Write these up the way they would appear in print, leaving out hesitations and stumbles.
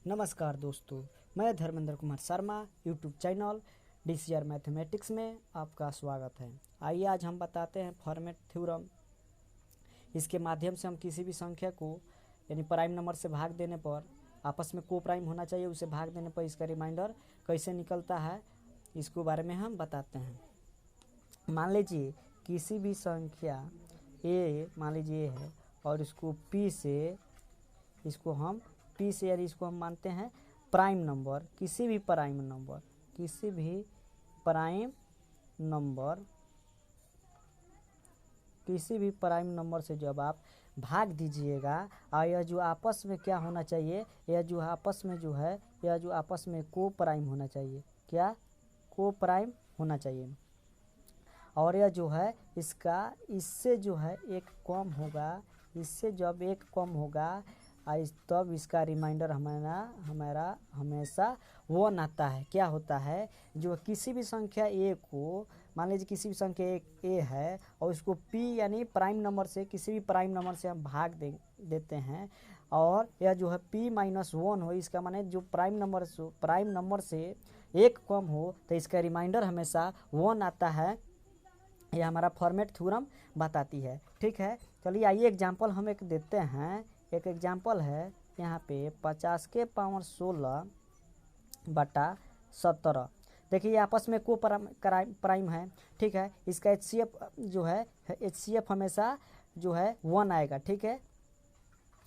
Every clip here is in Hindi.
नमस्कार दोस्तों, मैं Dharmendra Kumar Sharma YouTube channel DCR mathematics में आपका स्वागत है। आइए आज हम बताते हैं फॉर्मेट थ्योरम। इसके माध्यम से हम किसी भी संख्या को यानी प्राइम नंबर से भाग देने पर आपस में को प्राइम होना चाहिए, उसे भाग देने पर इसका रिमाइंडर कैसे निकलता है इसके बारे में हम बताते हैं। मान लीजिए किसी भी संख्या a मान लीजिए है और इसको p से यानी इसको हम मानते हैं प्राइम नंबर। किसी भी प्राइम नंबर से जब आप भाग दीजिएगा और यह जो आपस में क्या होना चाहिए, यह जो आपस में को प्राइम होना चाहिए। क्या को प्राइम होना चाहिए। और यह जो है इससे जो है एक कम होगा, इससे जब एक कम होगा तब इसका रिमाइंडर हमारा हमेशा 1 आता है। क्या होता है, जो किसी भी संख्या a को मान लीजिए किसी भी संख्या a है और उसको p यानी प्राइम नंबर से किसी भी प्राइम नंबर से हम भाग देते हैं और यह जो है p-1 हो, इसका माने जो प्राइम नंबर से एक कम हो तो इसका रिमाइंडर हमेशा 1 आता है। यह हमारा फॉर्मेट थ्योरम बताती है। ठीक है, चलिए आइए एग्जाम्पल हम एक देते हैं। एक एग्जाम्पल है यहाँ पे 50 के पावर 16/17। देखिए ये आपस में को प्राइम है। ठीक है, इसका HCF हमेशा जो है 1 आएगा। ठीक है,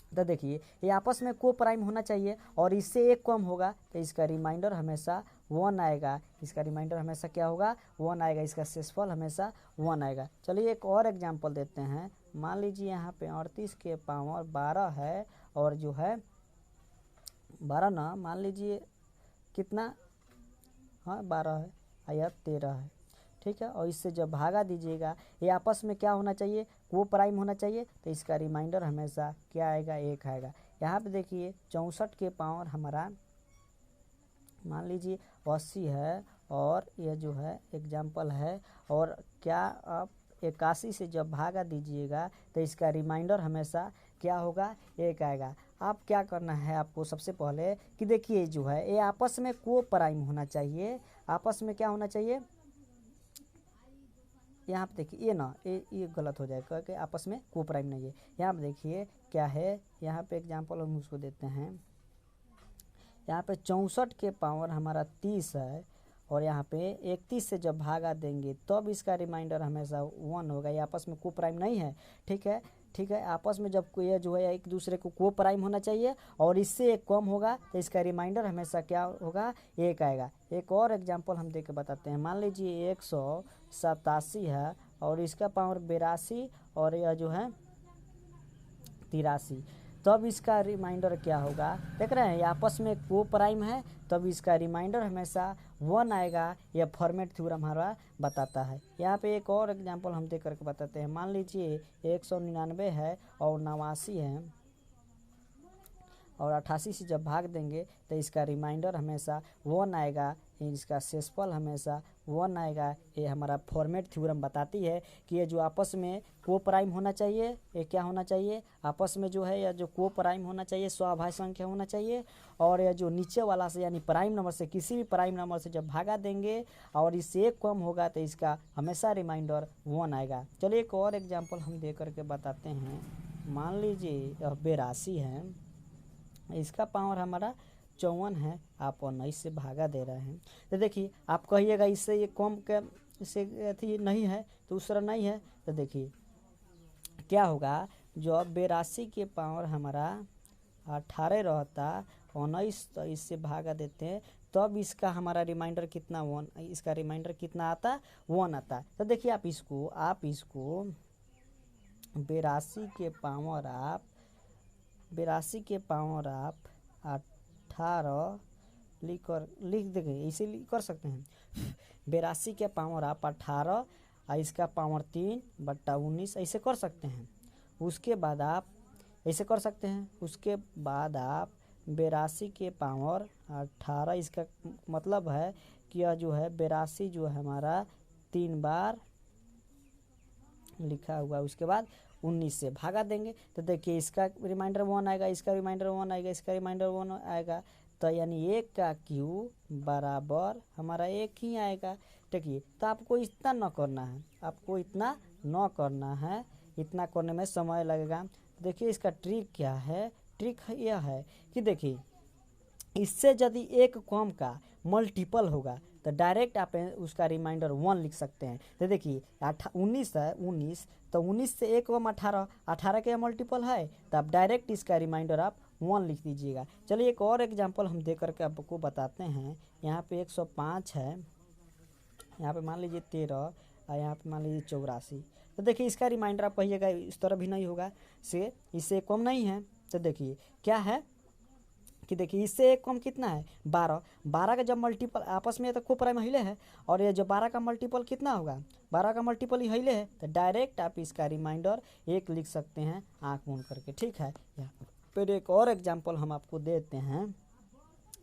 तो देखिए ये आपस में को प्राइम होना चाहिए और इससे एक कम होगा तो इसका रिमाइंडर हमेशा 1 आएगा। इसका रिमाइंडर हमेशा क्या होगा, 1 आएगा। इसका शेषफल हमेशा 1 आएगा। चलिए एक और एग्जांपल देते हैं। मान लीजिए यहाँ पे 38 के पावर 12 है और जो है 12 ना, मान लीजिए कितना, हाँ 12 है, या 13 है। ठीक है, और इससे जब भागा दीजिएगा ये आपस में क्या होना चाहिए, को प्राइम होना चाहिए। तो इसका रिमाइंडर हमेशा क्या आएगा, 1 आएगा। यहाँ पे देखिए 64 के पावर हमारा मान लीजिए 80 है और यह जो है एग्जाम्पल है। और क्या आप 81 से जब भागा दीजिएगा तो इसका रिमाइंडर हमेशा क्या होगा, 1 आएगा। आप क्या करना है आपको सबसे पहले कि देखिए जो है ये आपस में को प्राइम होना चाहिए। आपस में क्या होना चाहिए, यहाँ पे देखिए ये गलत हो जाएगा कि आपस में को प्राइम नहीं है। यहाँ पे देखिए क्या है, यहाँ पे एग्जांपल हम उसको देते हैं। यहाँ पे 64 के पावर हमारा 30 है और यहाँ पे 31 से जब भागा देंगे तब इसका रिमाइंडर हमेशा 1 होगा। ये आपस में को प्राइम नहीं है। ठीक है, आपस में जब ये जो है एक दूसरे को प्राइम होना चाहिए और इससे एक कम होगा तो इसका रिमाइंडर हमेशा क्या होगा, 1 आएगा। एक और एग्जांपल हम दे के बताते हैं। मान लीजिए 187 है और इसका पावर 82 और यह जो है 83, तब इसका रिमाइंडर क्या होगा, देख रहे हैं ये आपस में को प्राइम है तब इसका रिमाइंडर हमेशा 1 आएगा। यह फॉर्मेट थ्योरम हमारा बताता है। यहाँ पे एक और एग्जांपल हम दे करके बताते हैं। मान लीजिए 199 है और 89 है और 88 से जब भाग देंगे तो इसका रिमाइंडर हमेशा 1 आएगा। इसका शेषफल हमेशा 1 आएगा। ये हमारा फॉर्मेट थ्योरम बताती है कि ये जो आपस में को प्राइम होना चाहिए, ये क्या होना चाहिए, आपस में जो है या जो को प्राइम होना चाहिए, स्वाभाविक संख्या होना चाहिए। और यह जो नीचे वाला से यानी प्राइम नंबर से किसी भी प्राइम नंबर से जब भागा देंगे और इससे एक कम होगा तो इसका हमेशा रिमाइंडर 1 आएगा। चलिए एक और एग्जाम्पल हम दे करके बताते हैं। मान लीजिए यह 82 है, इसका पावर हमारा 54 है, आप 19 से भागा दे रहे हैं। तो देखिए आप कहिएगा इससे ये कम के इससे अथी नहीं है, दूसरा नहीं है। तो देखिए क्या होगा, जो 82 के पावर हमारा 18 रहता, 19 तो इससे भागा देते हैं तब इसका हमारा रिमाइंडर कितना, 1, इसका रिमाइंडर कितना आता, 1 आता। तो देखिए आप इसको 82 के पावर आप 18 लिख देंगे, इसे कर सकते हैं। 82 के पावर आप 18 और इसका पावर 3/19 ऐसे कर सकते हैं। उसके बाद आप ऐसे कर सकते हैं। उसके बाद आप 82 के पावर 18, इसका मतलब है कि यह जो है 82 जो है हमारा 3 बार लिखा हुआ, उसके बाद 19 से भागा देंगे तो देखिए इसका रिमाइंडर 1 आएगा, इसका रिमाइंडर 1 आएगा, इसका रिमाइंडर 1 आएगा। तो यानी 1 का क्यूब बराबर हमारा 1 ही आएगा। देखिए तो आपको इतना न करना है, आपको इतना न करना है, इतना करने में समय लगेगा। देखिए इसका ट्रिक क्या है, ट्रिक यह है कि देखिए इससे यदि एक कॉम का मल्टीपल होगा तो डायरेक्ट आप उसका रिमाइंडर 1 लिख सकते हैं। तो देखिए 19 है, 19 तो 19 से एक कम 18, 18 के मल्टीपल है तो आप डायरेक्ट इसका रिमाइंडर आप 1 लिख दीजिएगा। चलिए एक और एग्जांपल हम दे करके आपको बताते हैं। यहाँ पे 105 है, यहाँ पे मान लीजिए 13 और यहाँ पे मान लीजिए 84। तो देखिए इसका रिमाइंडर आप कहिएगा इस तरह भी नहीं होगा, से इससे कम नहीं है। तो देखिए क्या है कि देखिए इससे एक कम कितना है 12, 12 का जब मल्टीपल आपस में तो को प्राइम हिले है, और ये जो 12 का मल्टीपल कितना होगा, 12 का मल्टीपल ही हिले है, तो डायरेक्ट आप इसका रिमाइंडर 1 लिख सकते हैं आँख मूंद करके। ठीक है, यहाँ पर एक और एग्जांपल हम आपको देते हैं।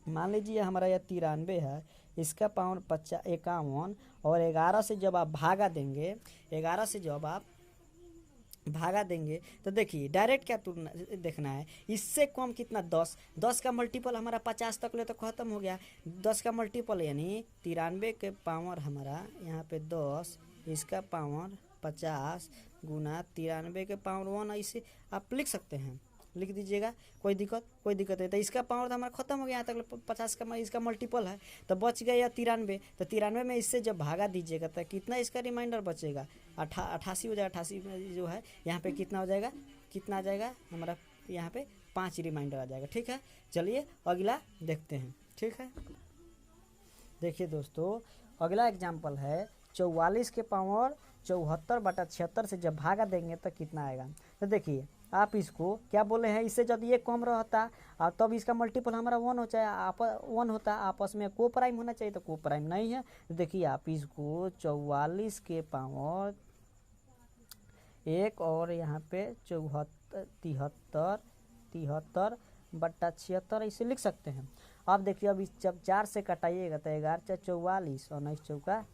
मान लीजिए हमारा यह 93 है, इसका पावर 51 और 11 से जब आप भागा देंगे, 11 से जब आप भागा देंगे तो देखिए डायरेक्ट क्या तुलना देखना है, इससे कम कितना 10, 10 का मल्टीपल हमारा 50 तक ले तो ख़त्म हो गया। 10 का मल्टीपल यानी 93 के पावर हमारा यहाँ पे 10, इसका पावर 50 गुना 93 के पावर 1, ऐसे आप लिख सकते हैं, लिख दीजिएगा, कोई दिक्कत नहीं। तो इसका पावर तो हमारा खत्म हो गया, यहाँ तक 50 का इसका मल्टीपल है तो बच गया या 93। तो 93 में इससे जब भागा दीजिएगा तो कितना इसका रिमाइंडर बचेगा, 88 हो जाएगा। 88 में जो है यहाँ पे कितना हो जाएगा, कितना आ जाएगा हमारा यहाँ पे 5 रिमाइंडर आ जाएगा। ठीक है, चलिए अगला देखते हैं। ठीक है, देखिए दोस्तों अगला एग्जाम्पल है 44 के पावर 74/76 से जब भागा देंगे तो कितना आएगा। तो देखिए आप इसको क्या बोले हैं, इससे जब ये कम रहता और तब इसका मल्टीपल हमारा 1 हो चाहे 1 होता, आपस में को प्राइम होना चाहिए तो को प्राइम नहीं है। तो देखिए आप इसको 44 के पावर 1 और यहाँ पे 73/76 ऐसे लिख सकते हैं। अब देखिए अब इस जब 4 से कटाइएगा तो 11 × 44 और 19 ×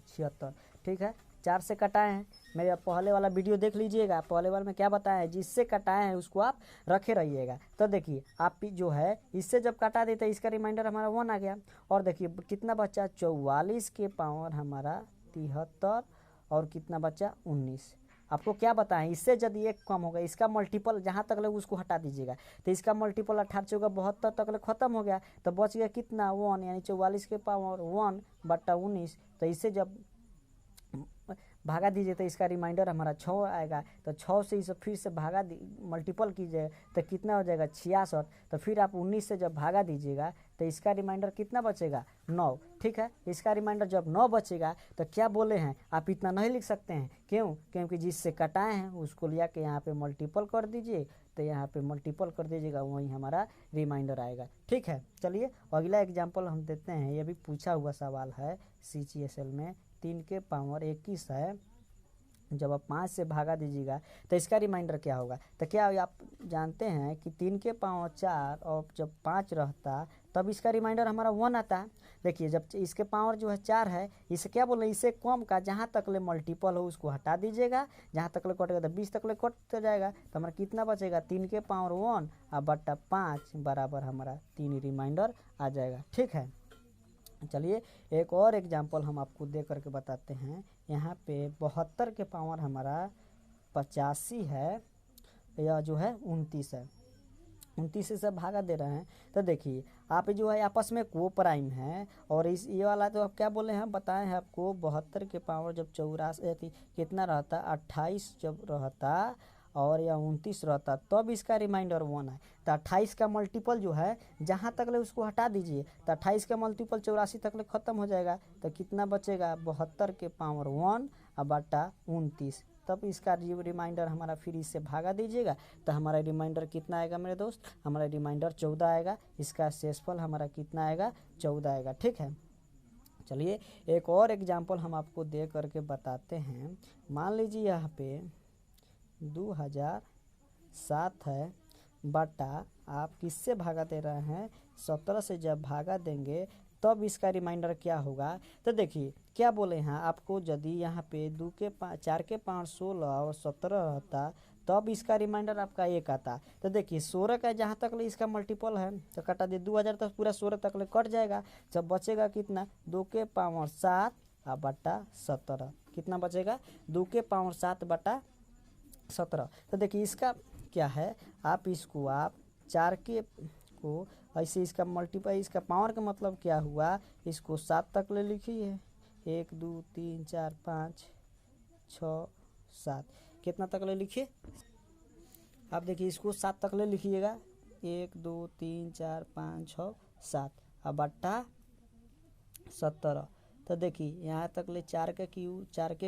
76। ठीक है, 4 से कटाए हैं, मेरे पहले वाला वीडियो देख लीजिएगा, पहले वाले में क्या बताया है, जिससे कटाए हैं उसको आप रखे रहिएगा। तो देखिए आप जो है इससे जब कटा देते इसका रिमाइंडर हमारा 1 आ गया। और देखिए कितना बचा 44 के पावर हमारा 73 और कितना बचा 19। आपको क्या बताएं, इससे यदि एक कम होगा इसका मल्टीपल जहाँ तक ले उसको हटा दीजिएगा, तो इसका मल्टीपल 18 × 72 तक ले खत्म हो गया, तो बच गया कितना 1, यानी 44 के पावर 1/19। तो इससे जब भागा दीजिए तो इसका रिमाइंडर हमारा 6 आएगा। तो 6 से इसे फिर से भागा मल्टीपल कीजिए तो कितना हो जाएगा 66। तो फिर आप 19 से जब भागा दीजिएगा तो इसका रिमाइंडर कितना बचेगा 9। ठीक है, इसका रिमाइंडर जब 9 बचेगा तो क्या बोले हैं आप इतना नहीं लिख सकते हैं, क्यों, क्योंकि जिससे कटाए हैं उसको लिया के यहाँ पे मल्टीपल कर दीजिए, तो यहाँ पे मल्टीपल कर दीजिएगा, वही हमारा रिमाइंडर आएगा। ठीक है, चलिए अगला एग्जाम्पल हम देते हैं। ये भी पूछा हुआ सवाल है CGSL में, 3 के पावर 21 है, जब आप 5 से भागा दीजिएगा तो इसका रिमाइंडर क्या होगा। तो क्या आप जानते हैं कि 3 के पावर 4 और जब 5 रहता तब इसका रिमाइंडर हमारा 1 आता। देखिए जब इसके पावर जो है 4 है, इसे क्या बोल रहे हैं, इससे कम का जहाँ तक ले मल्टीपल हो उसको हटा दीजिएगा, जहाँ तक ले कटेगा तो 20 तक ले कट जाएगा, तो हमारा कितना बचेगा 3 के पावर 1 और बट्टा 5 बराबर हमारा 3 रिमाइंडर आ जाएगा। ठीक है, चलिए एक और एग्जाम्पल हम आपको दे करके बताते हैं। यहाँ पे 72 के पावर हमारा 85 है, यह जो है 29 है, 29 से भागा दे रहे हैं। तो देखिए आप जो है आपस में को प्राइम है, और इस ये वाला तो आप क्या बोले हैं बताए हैं आपको, 72 के पावर जब 84 कितना रहता 28 जब रहता और या 29 रहता तब इसका रिमाइंडर 1 है। तो 28 का मल्टीपल जो है जहाँ तक ले उसको हटा दीजिए, तो 28 का मल्टीपल 84 तक ले ख़त्म हो जाएगा, तो कितना बचेगा 72 के पावर 1 और बटा 29। तब इसका रिमाइंडर हमारा फिर इससे भागा दीजिएगा तो हमारा रिमाइंडर कितना आएगा मेरे दोस्त, हमारा रिमाइंडर 14 आएगा। इसका शेषफल हमारा कितना आएगा 14 आएगा। ठीक है, चलिए एक और एग्जाम्पल हम आपको दे करके बताते हैं। मान लीजिए यहाँ पे 2007 है, बटा आप किससे भागा दे रहे हैं 17 से जब भागा देंगे तब इसका रिमाइंडर क्या होगा। तो देखिए क्या बोले हैं आपको, यदि यहाँ पे 4 के पावर 16 और 17 रहता तब इसका रिमाइंडर आपका 1 आता। तो देखिए 16 का जहाँ तक ले इसका मल्टीपल है तो कटा दिए 2000 तक पूरा 16 तक ले कट जाएगा। जब बचेगा कितना 2 के पावर 7 बटा 17, कितना बचेगा 2 के पावर 7 बटा 17। तो देखिए इसका क्या है, आप इसको आप 4 के को ऐसे इसका मल्टीप्लाई, इसका पावर का मतलब क्या हुआ, इसको 7 तक ले लिखिए 1 2 3 4 5 6 7, कितना तक ले लिखिए आप देखिए इसको 7 तक ले लिखिएगा 1 2 3 4 5 6 7 अब बट्टा 17। तो देखिए यहाँ तक ले 4 के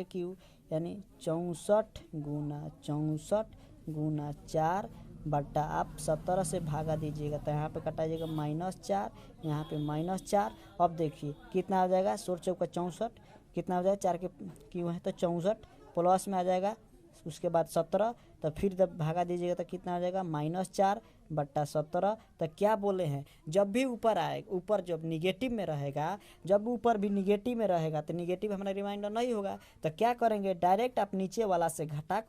क्यू यानी 64 गुना 4 बट्टा आप 17 से भागा दीजिएगा तो यहाँ पे कटाइएगा -4, यहाँ पे -4। अब देखिए कितना हो जाएगा 16 चौका 64, कितना हो जाएगा 4 के क्यू है तो 64 प्लस में आ जाएगा उसके बाद 17, तो फिर जब भागा दीजिएगा तो कितना हो जाएगा -4 बट्टा 17। तो क्या बोले हैं, जब भी ऊपर आए, ऊपर जब निगेटिव में रहेगा, जब ऊपर भी निगेटिव में रहेगा तो निगेटिव हमारा रिमाइंडर नहीं होगा। तो क्या करेंगे, डायरेक्ट आप नीचे वाला से घटा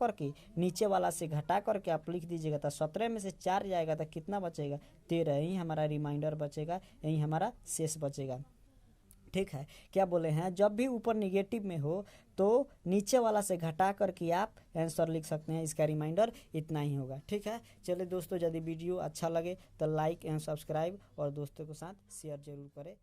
करके आप लिख दीजिएगा। तो 17 में से 4 जाएगा तो कितना बचेगा 13, यही हमारा रिमाइंडर बचेगा, यही हमारा शेष बचेगा। ठीक है, क्या बोले हैं, जब भी ऊपर निगेटिव में हो तो नीचे वाला से घटा करके आप आंसर लिख सकते हैं, इसका रिमाइंडर इतना ही होगा। ठीक है, चलिए दोस्तों, यदि वीडियो अच्छा लगे तो लाइक एंड सब्सक्राइब और दोस्तों के साथ शेयर जरूर करें।